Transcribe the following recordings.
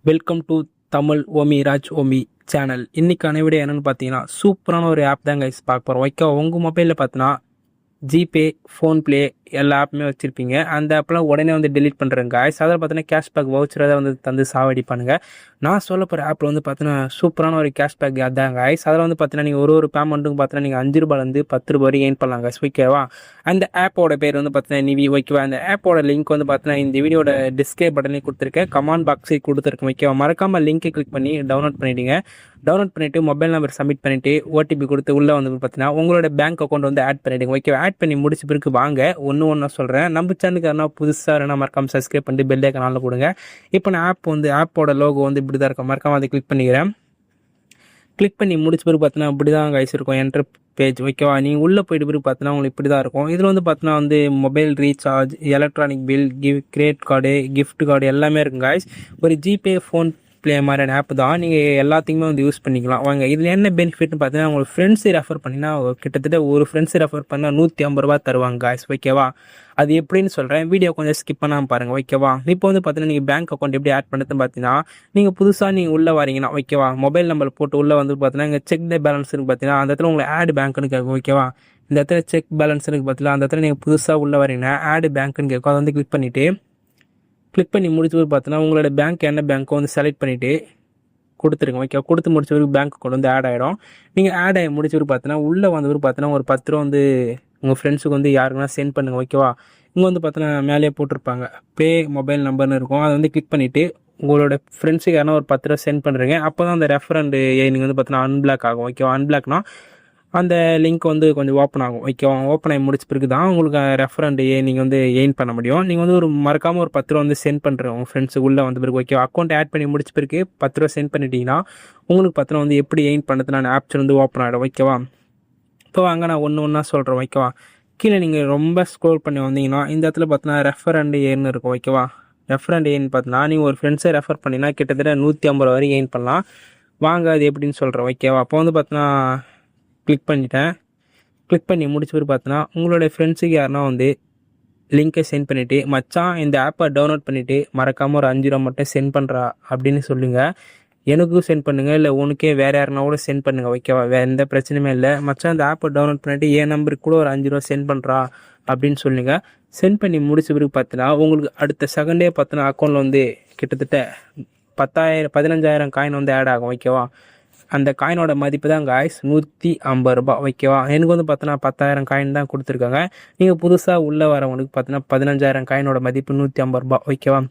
Welcome to Tamil Omi Raj Omi channel. இன்னைக்கான video என்னன்னு பார்த்தீங்கன்னா, சூப்பரான ஒரு ஆப் தான் கைஸ் பார்க்க போகிறோம். உங்கள் மொபைலில் பார்த்தீங்கன்னா ஜிபே, ஃபோன்பே எல்லா ஆப்புமே வச்சுருப்பீங்க. அந்த ஆப்லாம் உடனே வந்து டெலீட் பண்ணுறேங்க கைஸ். அதில் பார்த்தீங்கன்னா கேஷ்பேக் வவுச்சரை வந்து தந்து சாவடிப்பானுங்க. நான் சொல்ல போகிற ஆப்பில் வந்து பார்த்தீங்கன்னா சூப்பரான ஒரு கேஷ்பேக் அதான் கைஸ். அதில் வந்து பார்த்தீங்கன்னா நீங்கள் ஒரு பேமெண்ட்டுக்கு பார்த்தீங்கன்னா நீங்கள் ₹5 ₹10 வரையும் ஏர்ன் பண்ணலாம் கைஸ். ஓகேவா? அந்த ஆப்போட பேர் வந்து பார்த்தீங்கன்னா நிவி. ஓகேவா? அந்த ஆப்போட லிங்க் வந்து பார்த்தீங்கன்னா இந்த வீடியோட டிஸ்கிரிப் பட்டன்லேயும் கொடுத்துருக்கேன், கமெண்ட் பாக்ஸையும் கொடுத்துருக்கேன். ஓகேவா? மறக்காமல் லிங்க்கை கிளிக் பண்ணி டவுன்லோட் பண்ணிவிடுங்க. டவுன்லோட் பண்ணிவிட்டு மொபைல் நம்பர் சப்மிட் பண்ணிவிட்டு ஓடிபி கொடுத்து உள்ளே வந்து பார்த்தீங்கன்னா உங்களோட பேங்க் அக்கௌண்ட் வந்து ஆட் பண்ணிவிடுங்க. ஓகேவா? ஆட் பண்ணி முடிச்ச பிறகு வாங்க ஒன்று சொல்கிறேன். நம்ம சேனலுக்கு யாரா புதுசாக இருந்தா மறக்காமல் சப்ஸ்கிரைப் பண்ணிட்டு பெல் ஐக்கானில் கொடுங்க. இப்போ நான் ஆப்போட லோகோ வந்து இப்படி தான் இருக்கும். மறக்காமல் அதை கிளிக் பண்ணிக்கிறேன். கிளிக் பண்ணி முடிச்ச பிறகு பார்த்தீங்கன்னா இப்படி தான் கைஸ் இருக்கும் என்ட்ரு பேஜ். ஓகேவா? நீங்கள் உள்ளே போயிட்டு பிறகு பார்த்தீங்கன்னா உங்களுக்கு இப்படி தான் இருக்கும். இதில் வந்து பார்த்தீங்கன்னா வந்து mobile recharge, electronic bill, credit card, gift card எல்லாமே இருக்கும் கைஸ். ஒரு ஜிபே, ஃபோன் ப்ளே மாதிரியான ஆப் தான். நீங்கள் எல்லாத்தையுமே வந்து யூஸ் பண்ணிக்கலாம். வாங்க இதில் என்ன பெனிஃபிட்னு பார்த்தீங்கன்னா, உங்களுக்கு ஃப்ரெண்ட்ஸை ரெஃபர் பண்ணினா கிட்டத்தட்ட ஒரு ஃப்ரெண்ட்ஸை ரெஃபர் பண்ணால் ₹150 தருவாங்க கைஸ். ஓகேவா? அது எப்படின்னு சொல்கிறேன், வீடியோ கொஞ்சம் ஸ்கிப் பண்ணாமல் பாருங்கள். ஓகேவா? இப்போ வந்து பார்த்தீங்கன்னா நீங்கள் பேங்க் அக்கௌண்ட் எப்படி ஆட் பண்ணுறதுன்னு பார்த்தீங்கன்னா, நீங்கள் புதுசாக நீங்கள் உள்ளே வரீங்கன்னா ஓகேவா, மொபைல் நம்பர் போட்டு உள்ளே வந்து பார்த்தீங்கன்னா இங்கே செக் த பேலன்ஸ்னு பார்த்தீங்கன்னா அந்த இடத்துல உங்களுக்கு ஆட் பேங்க்னு கேட்கும். ஓகேவா? இந்த இடத்துல செக் பேலன்ஸ்னு பார்த்தீங்கன்னா அந்த இடத்துல நீங்கள் புதுசாக உள்ளே வரீங்கன்னா ஆட் பேங்க்னு கேட்கும். அதை வந்து கிளிக் பண்ணி முடிச்சு பார்த்தீங்கன்னா உங்களோட பேங்க் என்ன பேங்க்கோ வந்து செலக்ட் பண்ணிவிட்டு கொடுத்துருங்க. ஓகே, கொடுத்து முடிச்ச வரைக்கும் பேங்க் அக்கௌண்ட் வந்து ஆட் ஆகிடும். நீங்கள் ஆட் ஆகி முடிச்ச வரைக்கும் பார்த்தீங்கன்னா உள்ளே வந்து பார்த்தீங்கன்னா ஒரு ₹10 வந்து உங்கள் ஃப்ரெண்ட்ஸுக்கு வந்து யாருக்குன்னா சென்ட் பண்ணுங்கள். ஓகேவா? இங்கே வந்து பார்த்தீங்கன்னா மேலேயே போட்டிருப்பாங்க பே மொபைல் நம்பர்னு இருக்கும். அதை வந்து கிளிக் பண்ணிவிட்டு உங்களோட ஃப்ரெண்ட்ஸுக்கு யாரா ஒரு ₹10 சென்ட் பண்ணுறீங்க. அப்போ தான் அந்த ரெஃபரண்ட் நீங்கள் வந்து பார்த்தீங்கன்னா அன்பிளாக் ஆகும். ஓகேவா? அன்பிளாக்னா அந்த லிங்க் வந்து கொஞ்சம் ஓப்பன் ஆகும். ஓகேவா? ஓப்பன் ஆகி முடிச்ச பிறகு தான் உங்களுக்கு ரெஃபரண்ட் நீங்கள் வந்து எயின் பண்ண முடியும். நீங்கள் வந்து மறக்காமல் ஒரு ₹10 வந்து சென்ட் பண்ணுறேன் உங்கள் ஃப்ரெண்ட்ஸுக்கு உள்ளே வந்த பிறகு. ஓகேவா? அக்கௌண்ட் ஆட் பண்ணி முடிச்ச பிறகு ₹10 சென்ட் பண்ணிட்டீங்கன்னா உங்களுக்கு ₹10 வந்து எப்படி எயின் பண்ணுறது நான் ஆப்ஷன் வந்து ஓப்பன் ஆகிடும். ஓகேவா? இப்போ வாங்க நான் ஒன்றா சொல்கிறேன். ஓகேவா? கீழே நீங்கள் ரொம்ப ஸ்க்ரோல் பண்ணி வந்தீங்கன்னா இந்த இடத்துல பார்த்தீங்கன்னா ரெஃபரண்ட் ஏர்னு இருக்கும். ஓகேவா? ரெஃபரண்ட் ஏன் பார்த்தீங்கன்னா நீங்கள் ஒரு ஃப்ரெண்ட்ஸை ரெஃபர் பண்ணினா கிட்டத்தட்ட ₹150 வரை எயின் பண்ணலாம். வாங்க அது எப்படின்னு சொல்கிறேன். ஓகேவா? அப்போ வந்து பார்த்தீங்கன்னா கிளிக் பண்ணிட்டேன். கிளிக் பண்ணி முடிச்ச பிறகு பார்த்தீங்கன்னா உங்களுடைய ஃப்ரெண்ட்ஸுக்கு யாருன்னா வந்து லிங்க்கை சென்ட் பண்ணிவிட்டு, மச்சான் இந்த ஆப்பை டவுன்லோட் பண்ணிவிட்டு மறக்காமல் ஒரு ₹5 மட்டும் சென்ட் பண்ணுறா அப்படின்னு சொல்லுங்கள். எனக்கும் சென்ட் பண்ணுங்கள், இல்லை உனக்கே வேறு யாருன்னா கூட சென்ட் பண்ணுங்கள். ஓகேவா? வேறு எந்த பிரச்சனையுமே இல்லை. மச்சான் இந்த ஆப்பை டவுன்லோட் பண்ணிவிட்டு என் நம்பருக்கு கூட ஒரு ₹5 சென்ட் பண்ணுறா அப்படின்னு சொல்லுங்கள். சென்ட் பண்ணி முடிச்ச பிறகு பார்த்தீங்கன்னா உங்களுக்கு அடுத்த செகண்டே பார்த்தீங்கன்னா அக்கௌண்ட்டில் வந்து கிட்டத்தட்ட 15,000 காயின் வந்து ஆட் ஆகும். ஓகேவா? அந்த காயினோட மதிப்பு தான் காய்ஸ் ₹150. ஓகேவா? எனக்கு வந்து பார்த்தோன்னா 10,000 காயின் தான் கொடுத்துருக்காங்க. நீங்கள் புதுசாக உள்ளே வரவங்களுக்கு பார்த்தீங்கன்னா 15,000 காயினோட மதிப்பு ₹150. ஓகேவா?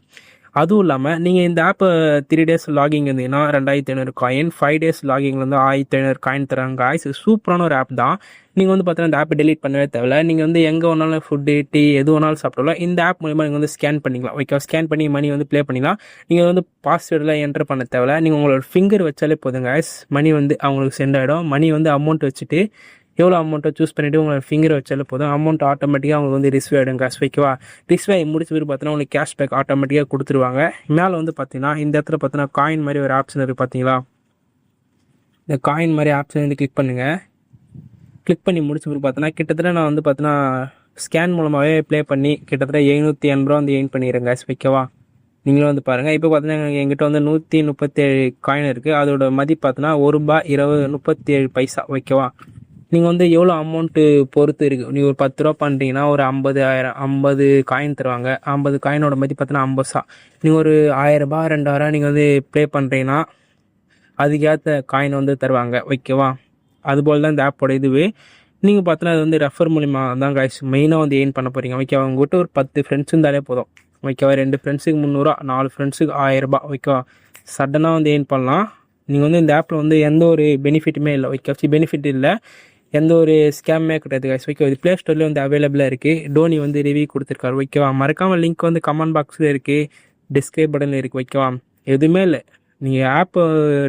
அதுவும் இல்லாமல் நீங்கள் இந்த ஆப்பை 3 டேஸ் லாகிங் இருந்தீங்கன்னா 2,500 காயின், 5 டேஸ் லாகிங்கில் வந்து 1,500 காயின் தராங்க காய்ஸ். சூப்பரான ஒரு ஆப் தான். நீங்கள் வந்து பார்த்தீங்கன்னா இந்த ஆப்பை டெலீட் பண்ணவே தேவையில்ல. நீங்கள் வந்து எங்கே வேணாலும் ஃபுட்டு, டீ எது வேணாலும் சாப்பிடலாம். இந்த ஆப் மூலிமா நீங்கள் வந்து ஸ்கேன் பண்ணிக்கலாம். ஓகே, ஸ்கேன் பண்ணி மணி வந்து ப்ளே பண்ணிக்கலாம். நீங்கள் வந்து பாஸ்வேர்டெலாம் என்டர் பண்ண தேவையில்ல. நீங்கள் உங்களோட ஃபிங்கர் வச்சாலே போதும் காய்ஸ், மணி வந்து அவங்களுக்கு சென்ட் ஆகிடும். மணி வந்து அமௌண்ட் வச்சுட்டு எவ்வளோ அமௌண்ட்டை சூஸ் பண்ணிவிட்டு உங்களை ஃபிங்கர் வச்சாலே போதும், அமௌண்ட் ஆட்டோமேட்டிக்காக அவங்களுக்கு வந்து ரிசீவ் ஆகிடும் காசு. ஓகேவா? ரிசீவ் ஆகி முடிச்ச பிறகு பார்த்தீங்கன்னா உங்களுக்கு கேஷ்பேக் ஆட்டோமேட்டிக்காக கொடுத்துருவாங்க. மேலே வந்து பார்த்தீங்கன்னா இந்த இடத்துல பார்த்தீங்கன்னா காயின் மாதிரி ஒரு ஆப்ஷன் இருக்குது பார்த்தீங்களா? இந்த காயின் மாதிரி ஆப்ஷன் வந்து கிளிக் பண்ணுங்கள். கிளிக் பண்ணி முடிச்ச பிறகு பார்த்தீங்கன்னா கிட்டத்தட்ட நான் வந்து பார்த்தீங்கன்னா ஸ்கேன் மூலமாகவே ப்ளே பண்ணி கிட்டத்தட்ட ₹780 வந்து எயின் பண்ணிடுறேன் காசு. ஓகேவா? நீங்களும் வந்து பாருங்கள். இப்போ பார்த்தீங்கன்னா எங்கிட்ட வந்து 137 காயின் இருக்குது. அதோட மதிப்பு பார்த்தீங்கன்னா ₹1.37. ஓகேவா? நீங்கள் வந்து எவ்வளோ அமௌண்ட்டு பொறுத்து இருக்குது. நீங்கள் ஒரு ₹10 பண்ணுறீங்கன்னா ஒரு 50 காயின் தருவாங்க. 50 காயினோட மதிப்பு பார்த்தீங்கன்னா 50. நீங்கள் ஒரு ₹1000 2,000 நீங்கள் வந்து ப்ளே பண்ணுறீங்கன்னா அதுக்கேற்ற காயின் வந்து தருவாங்க. ஓகேவா? அதுபோல் தான் இந்த ஆப்போட இதுவே. நீங்கள் பார்த்தீங்கன்னா அது வந்து ரெஃபர் மூலிமா தான் காய்ஸ் மெயினாக வந்து எயின் பண்ண போகிறீங்க. ஓகேவா? உங்கள்கிட்ட ஒரு 10 ஃப்ரெண்ட்ஸ் இருந்தாலே போதும். ஓகேவா? 2 ஃப்ரெண்ட்ஸுக்கு ₹300, 4 ஃப்ரெண்ட்ஸுக்கு ₹1000. ஓகேவா? சடனாக வந்து எயின் பண்ணலாம். நீங்கள் வந்து இந்த ஆப்பில் வந்து எந்த ஒரு பெனிஃபிட்டுமே இல்லை. ஓகே, பெனிஃபிட் இல்லை, எந்த ஒரு ஸ்கேமே கிடையாது காய்ஸ். ஓகே, இது ப்ளே ஸ்டோர்லேயே வந்து அவைலபிளாக இருக்குது. டோனி வந்து ரிவ்யூ கொடுத்துருக்காரு. ஓகேவா? மறக்காமல் லிங்க் வந்து கமெண்ட் பாக்ஸில் இருக்குது, டிஸ்கிரிப் பட்டனில் இருக்குது. ஓகேவா? எதுவுமே இல்லை, நீங்கள் ஆப்பை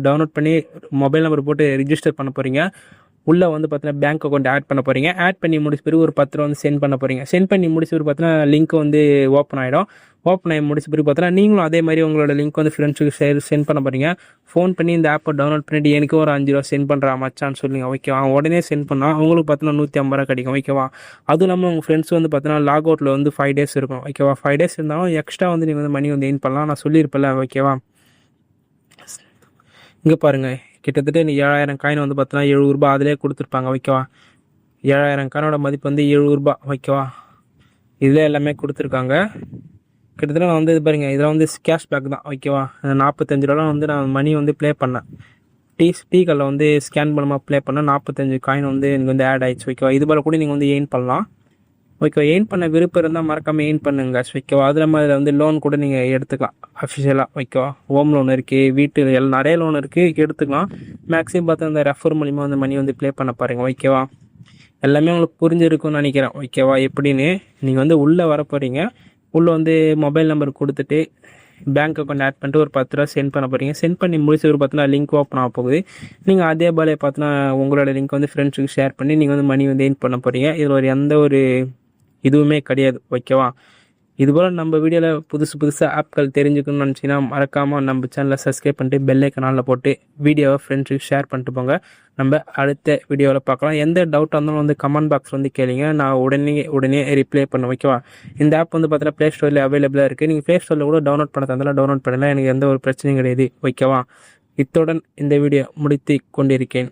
டவுன்லோட் பண்ணி மொபைல் நம்பர் போட்டு ரிஜிஸ்டர் பண்ண போகிறீங்க. உள்ளே வந்து பார்த்தீங்கன்னா பேங்க் அக்கௌண்ட் ஆட் பண்ண போகிறீங்க. ஆட் பண்ணி முடிச்ச பிறகு ஒரு ₹10 வந்து சென்ட் பண்ண போகிறீங்க. சென்ட் பண்ணி முடிச்ச பிறகு பார்த்தீங்கன்னா லிங்க் வந்து ஓப்பன் ஆகிடும். ஓப்பன் ஆகி முடிச்ச பிறகு பார்த்தீங்கன்னா நீங்களும் அதே மாதிரி உங்களோட லிங்க் வந்து ஃப்ரெண்ட்ஸுக்கு சென்ட் பண்ண போகிறீங்க. ஃபோன் பண்ணி இந்த ஆப்பை டவுன்லோட் பண்ணிவிட்டு எனக்கு ஒரு ₹5 சென்ட் பண்ணுறா மச்சான்னு சொல்லுங்கள். ஓகேவா? உடனே சென்ட் பண்ணால் உங்களுக்கு பார்த்தீங்கன்னா ₹150 கிடைக்கும். ஓகேவா? அதுவும் இல்லாமல் உங்கள் ஃப்ரெண்ட்ஸ் வந்து பார்த்தீங்கன்னா லாக் அவுட்டில் வந்து 5 டேஸ் இருக்கும். ஓகேவா? 5 டேஸ் இருந்தாலும் எக்ஸ்ட்ரா வந்து நீங்கள் வந்து மணி வந்து எயின் பண்ணலாம். நான் சொல்லியிருப்பேன்ல. ஓகேவா? இங்கே பாருங்கள், கிட்டத்தட்ட நீ 7000 காயின் வந்து பார்த்தீங்கன்னா ரூ. 70 அதிலே கொடுத்துருப்பாங்க ஓகேவா. 7000 காயினோட மதிப்பு வந்து ரூ. 70 ஓகேவா. இதில் எல்லாமே கொடுத்துருக்காங்க. கிட்டத்தட்ட நான் வந்து இது பாருங்கள், இதில் வந்து கேஷ்பேக் தான் ஓகேவா. 45 ரூபா வந்து நான் மணி வந்து ப்ளே பண்ணேன். டீ காலில் வந்து ஸ்கேன் பண்ணாமல் ப்ளே பண்ணால் 45 காயின் வந்து எனக்கு வந்து ஆட் ஆயிடுச்சு ஓகேவா. இது போல் கூட நீங்கள் வந்து எயின் பண்ணலாம் ஓகேவா. எயின் பண்ண விருப்பம் இருந்தால் மறக்காமல் எயின் பண்ணுங்க ஓகேவா. அது இல்லாமல் அதில் வந்து லோன் கூட நீங்கள் எடுத்துக்கலாம் அஃபிஷியலாக ஓகேவா. ஹோம் லோன் இருக்குது, வீட்டு நிறைய லோன் இருக்குது, எடுத்துக்கலாம். மேக்ஸிமம் பார்த்து அந்த ரெஃபர் மூலிமா அந்த மணி வந்து ப்ளே பண்ண பாருங்கள் ஓகேவா. எல்லாமே உங்களுக்கு புரிஞ்சிருக்கும்னு நினைக்கிறேன் ஓகேவா. எப்படின்னு நீங்கள் வந்து உள்ளே வர போகிறீங்க. உள்ளே வந்து மொபைல் நம்பர் கொடுத்துட்டு பேங்க் அக்கௌண்ட் ஆட் பண்ணிட்டு ஒரு 10 ரூபா சென்ட் பண்ண போகிறீங்க. சென்ட் பண்ணி முடிச்சு ஒரு பார்த்தீங்கன்னா லிங்க் ஓப்பன் ஆக போகுது. நீங்கள் அதே போல் பார்த்தீங்கன்னா உங்களோட லிங்க் வந்து ஃப்ரெண்ட்ஸுக்கு ஷேர் பண்ணி நீங்கள் வந்து மணி வந்து ஏர்ன் பண்ண போகிறீங்க. இதில் ஒரு எந்த ஒரு இதுவுமே கிடையாது ஓகேவா. இதுபோல் நம்ம வீடியோவில் புதுசாக ஆப்கள் தெரிஞ்சுக்கணும்னு நினச்சிங்கன்னா மறக்காமல் நம்ம சேனலை சப்ஸ்கிரைப் பண்ணிட்டு பெல் ஐக்கானில் போட்டு வீடியோவை ஃப்ரெண்ட்ஸுக்கு ஷேர் பண்ணிட்டு போங்க. நம்ம அடுத்த வீடியோவில் பார்க்கலாம். எந்த டவுட்டாக இருந்தாலும் வந்து கமெண்ட் பாக்ஸ் வந்து கேளுங்க, நான் உடனே ரிப்ளை பண்ண ஓகேவா. இந்த ஆப் வந்து பார்த்தீங்கன்னா ப்ளே ஸ்டோரில் அவைலபிளாக இருக்குது. நீங்கள் ப்ளே ஸ்டோரில் கூட டவுன்லோட் பண்ண தந்தாலும் டவுன்லோட் பண்ணலாம், எனக்கு எந்த ஒரு பிரச்சனையும் கிடையாது ஓகேவா. இத்துடன் இந்த வீடியோ முடித்து கொண்டிருக்கேன்.